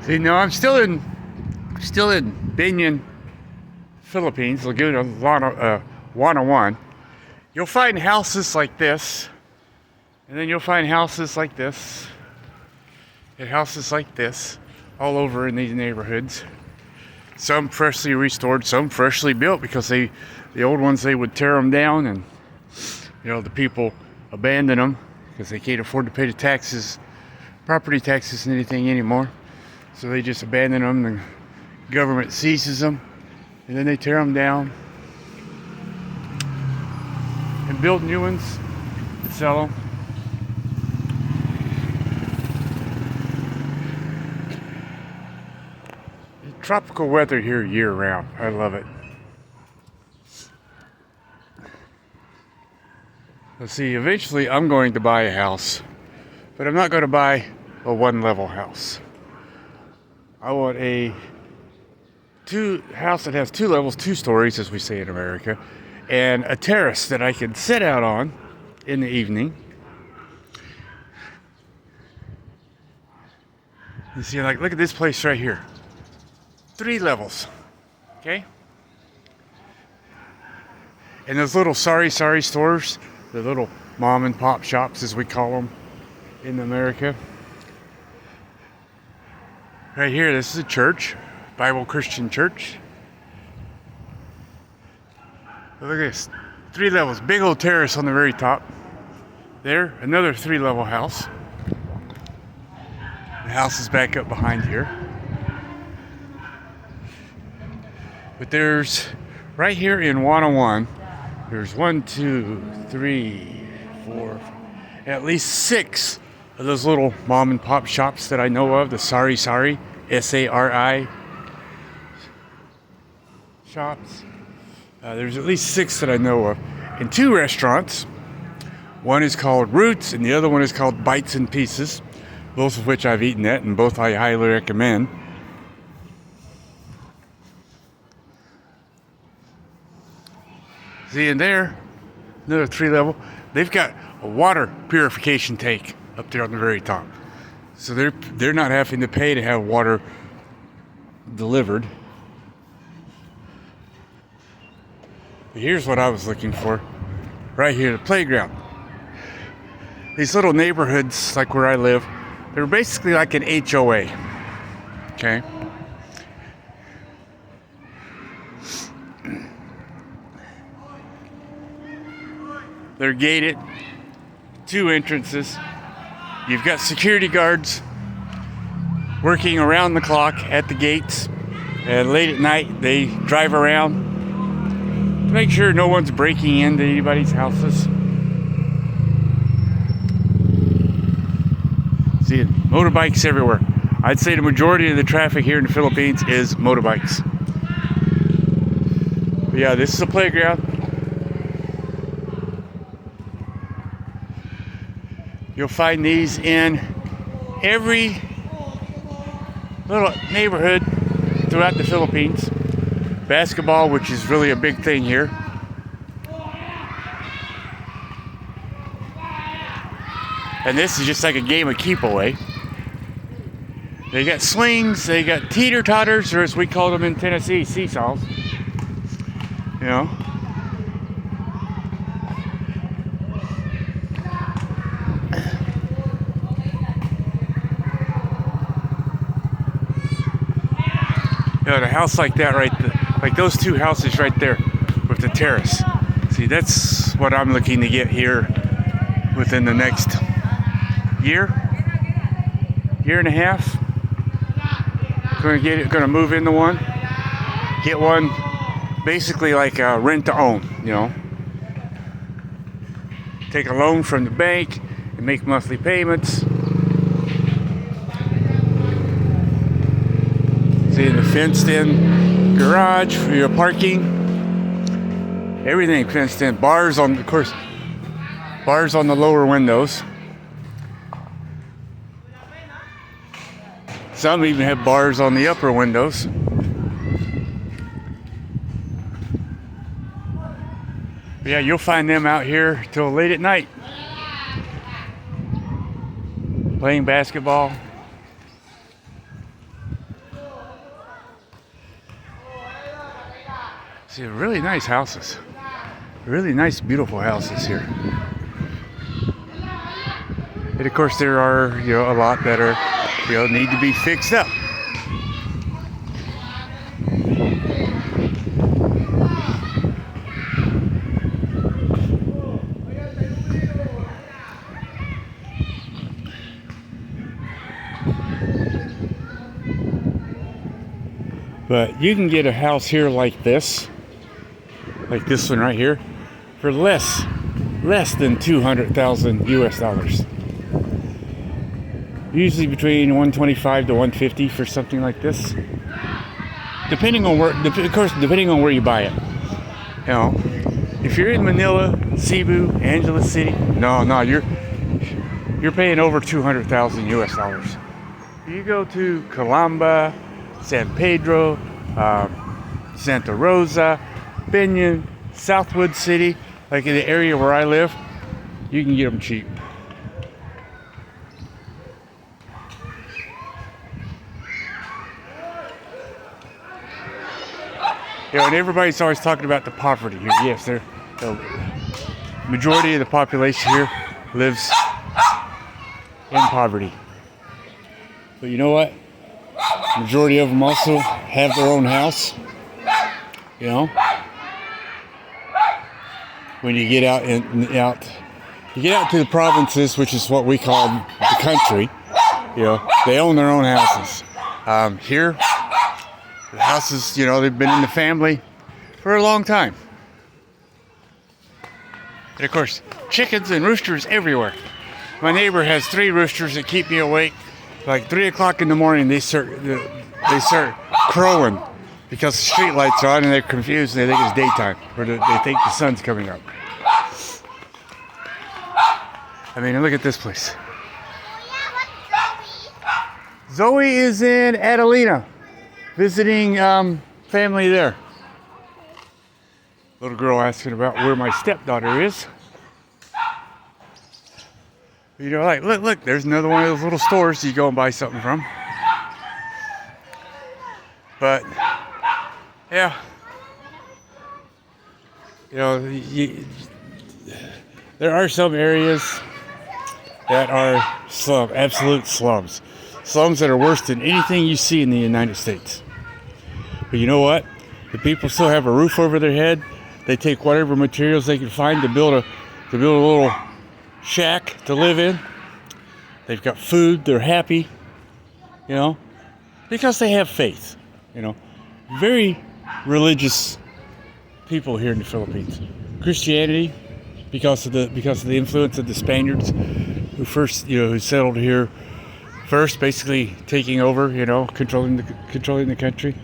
See, no, I'm still in Banyan, Philippines, Laguna, Wana. You'll find houses like this, and then you'll find houses like this, and houses like this, all over in these neighborhoods. Some freshly restored, some freshly built, because the old ones, they would tear them down, and the people abandon them because they can't afford to pay the taxes, property taxes and anything anymore. So they just abandon them, the government seizes them, and then they tear them down and build new ones and sell them. Tropical weather here year round. I love it. Let's see, eventually I'm going to buy a house, but I'm not going to buy a one-level house. I want a house that has 2 levels, 2 stories, as we say in America, and a terrace that I can sit out on in the evening. You see, like, look at this place right here. 3 levels, okay? And those little sorry stores, the little mom and pop shops, as we call them in America. Right here, this is a church, Bible Christian church. Look at this, 3 levels, big old terrace on the very top. There, another 3-level house. The house is back up behind here. But there's, right here in Wana, there's 1, 2, 3, 4, at least 6 of those little mom and pop shops that I know of, the Sari, S-A-R-I shops. There's at least 6 that I know of. And 2 restaurants. One is called Roots and the other one is called Bites and Pieces. Both of which I've eaten at, and both I highly recommend. See, in there, another 3-level. They've got a water purification tank up there on the very top. So they're not having to pay to have water delivered. But here's what I was looking for. Right here, the playground. These little neighborhoods, like where I live, they're basically like an HOA. Okay? They're gated, 2 entrances. You've got security guards working around the clock at the gates. And late at night, they drive around to make sure no one's breaking into anybody's houses. See, motorbikes everywhere. I'd say the majority of the traffic here in the Philippines is motorbikes. But yeah, this is a playground. You'll find these in every little neighborhood throughout the Philippines. Basketball, which is really a big thing here. And this is just like a game of keep away. They got slings, they got teeter-totters, or as we call them in Tennessee, seesaws. You know. A house like that right there, like those 2 houses right there with the terrace. See, that's what I'm looking to get here within the next year and a half. Gonna move into one, get one, basically like a rent to own, Take a loan from the bank and make monthly payments. See, the fenced-in garage for your parking. Everything fenced in. Bars on, of course, bars on the lower windows. Some even have bars on the upper windows. But yeah, you'll find them out here till late at night, playing basketball. See, really nice houses. Really nice, beautiful houses here. And of course, there are, a lot that are, need to be fixed up. But you can get a house here like this one right here, for less than 200,000 US dollars. Usually between 125 to 150 for something like this. Depending on where you buy it. If you're in Manila, Cebu, Angeles City, no, you're paying over 200,000 US dollars. You go to Calamba, San Pedro, Santa Rosa, Benyon, Southwood City, like in the area where I live, you can get them cheap. And everybody's always talking about the poverty here. Yes, the majority of the population here lives in poverty. But you know what? Majority of them also have their own house. When you get out to the provinces, which is what we call the country, they own their own houses. Here, the houses, they've been in the family for a long time. And of course, chickens and roosters everywhere. My neighbor has 3 roosters that keep me awake. Like 3 o'clock in the morning, they start crowing because the street lights are on and they're confused and they think it's daytime, or they think the sun's coming up. I mean, look at this place. Zoe is in Adelina, visiting family there. Little girl asking about where my stepdaughter is. Look, there's another one of those little stores you go and buy something from. But, yeah. There are some areas that are absolute slums. Slums that are worse than anything you see in the United States. But you know what? The people still have a roof over their head. They take whatever materials they can find to build a little shack to live in. They've got food. They're happy. Because they have faith. Very religious people here in the Philippines. Christianity, because of the influence of the Spaniards, who settled here first, basically taking over, controlling the country.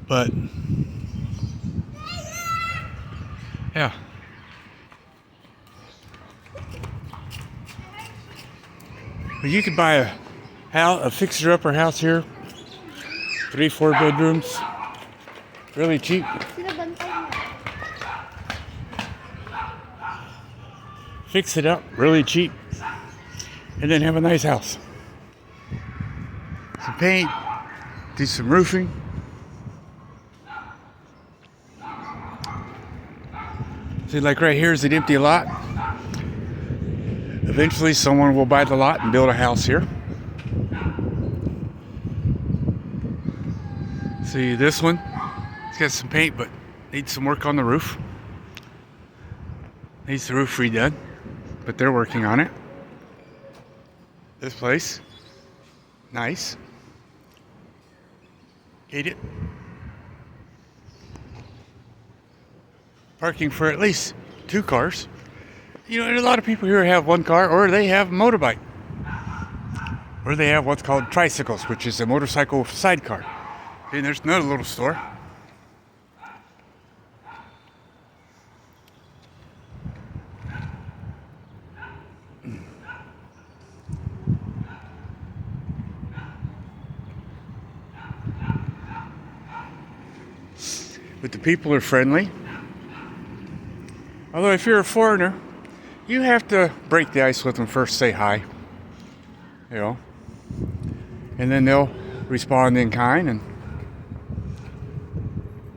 But yeah. But you could buy a fixer-upper house here, 3-4 bedrooms, really cheap. Fix it up really cheap, and then have a nice house. Some paint, do some roofing. See, like right here is an empty lot. Eventually someone will buy the lot and build a house here. See, this one, it's got some paint, but needs some work on the roof. Needs the roof redone, but they're working on it. This place, nice. Hate it. Parking for at least 2 cars. And a lot of people here have 1 car, or they have a motorbike. Or they have what's called tricycles, which is a motorcycle sidecar. And there's another little store. But the people are friendly. Although if you're a foreigner, you have to break the ice with them first, say hi. And then they'll respond in kind, and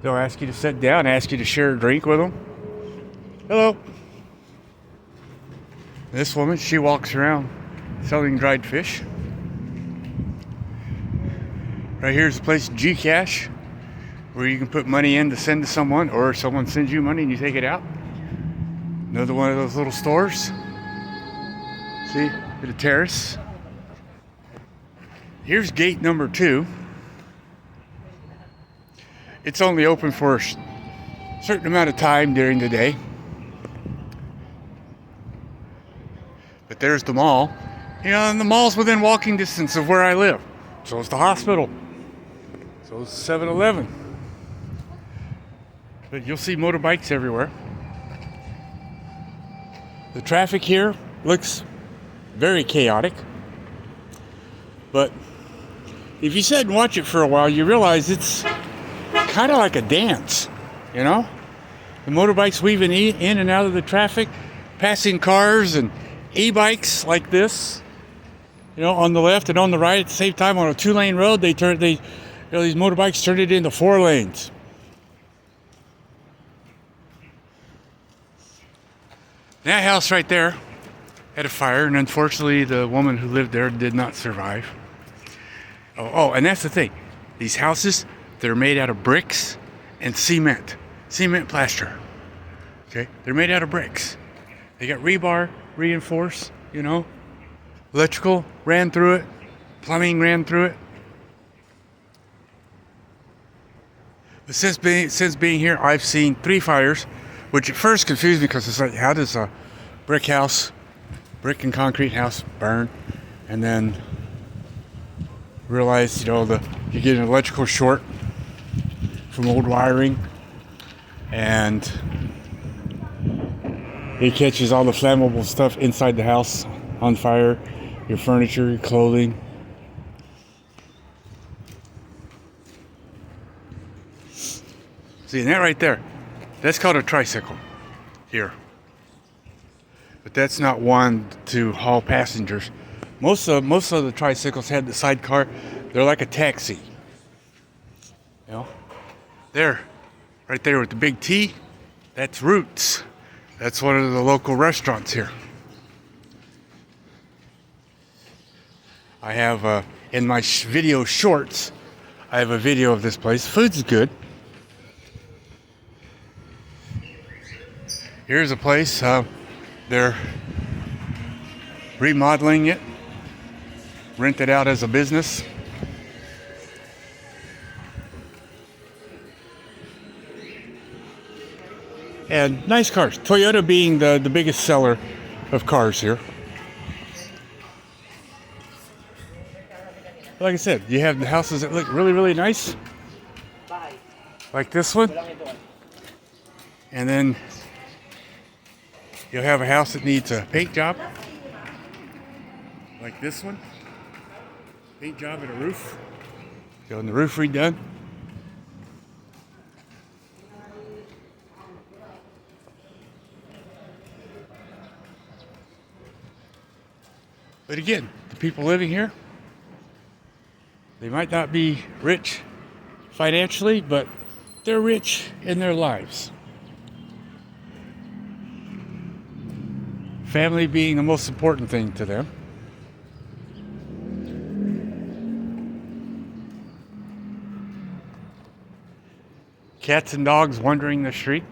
They'll ask you to sit down, ask you to share a drink with them. Hello. This woman, she walks around selling dried fish. Right here's a place, Gcash, where you can put money in to send to someone, or someone sends you money and you take it out. Another one of those little stores. See, at a terrace. Here's gate number 2. It's only open for a certain amount of time during the day. But there's the mall. You know, and the mall's within walking distance of where I live. So is the hospital. So is 7-Eleven. But you'll see motorbikes everywhere. The traffic here looks very chaotic. But if you sit and watch it for a while, you realize it's kind of like a dance, you know? The motorbikes weaving in and out of the traffic, passing cars and e-bikes like this, you know, on the left and on the right at the same time on a 2-lane road. These motorbikes turned it into 4 lanes. That house right there had a fire, and unfortunately the woman who lived there did not survive. Oh, and that's the thing. These houses, they're made out of bricks and cement plaster. Okay, they're made out of bricks. They got rebar, reinforced, you know. Electrical ran through it, plumbing ran through it. But since being here, I've seen 3 fires, which at first confused me because it's like, how does a brick and concrete house burn? And then realized, you know, you get an electrical short from old wiring, and it catches all the flammable stuff inside the house on fire, your furniture, your clothing. See, and that right there, that's called a tricycle here. But that's not one to haul passengers. Most of the tricycles had the sidecar. They're like a taxi. You know? There, right there with the big T, that's Roots. That's one of the local restaurants here. I have, in my video shorts, I have a video of this place. Food's good. Here's a place, they're remodeling it, rent it out as a business. And nice cars. Toyota being the biggest seller of cars here. Like I said, you have the houses that look really, really nice. Like this one. And then you'll have a house that needs a paint job. Like this one. Paint job and a roof. Getting the roof redone. But again, the people living here, they might not be rich financially, but they're rich in their lives. Family being the most important thing to them. Cats and dogs wandering the street.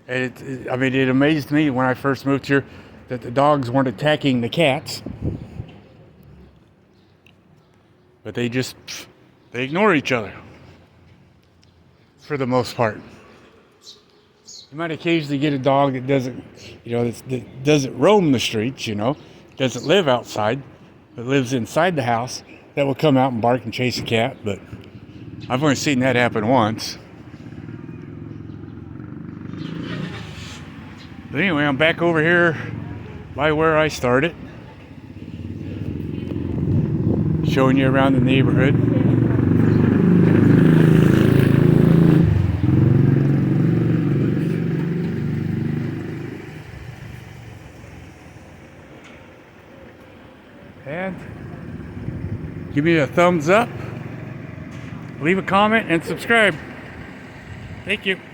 And it amazed me when I first moved here that the dogs weren't attacking the cats. But they ignore each other for the most part. You might occasionally get a dog that that doesn't roam the streets, doesn't live outside, but lives inside the house, that will come out and bark and chase a cat, but I've only seen that happen once. But anyway, I'm back over here by where I started, showing you around the neighborhood. And give me a thumbs up, leave a comment, and subscribe. Thank you.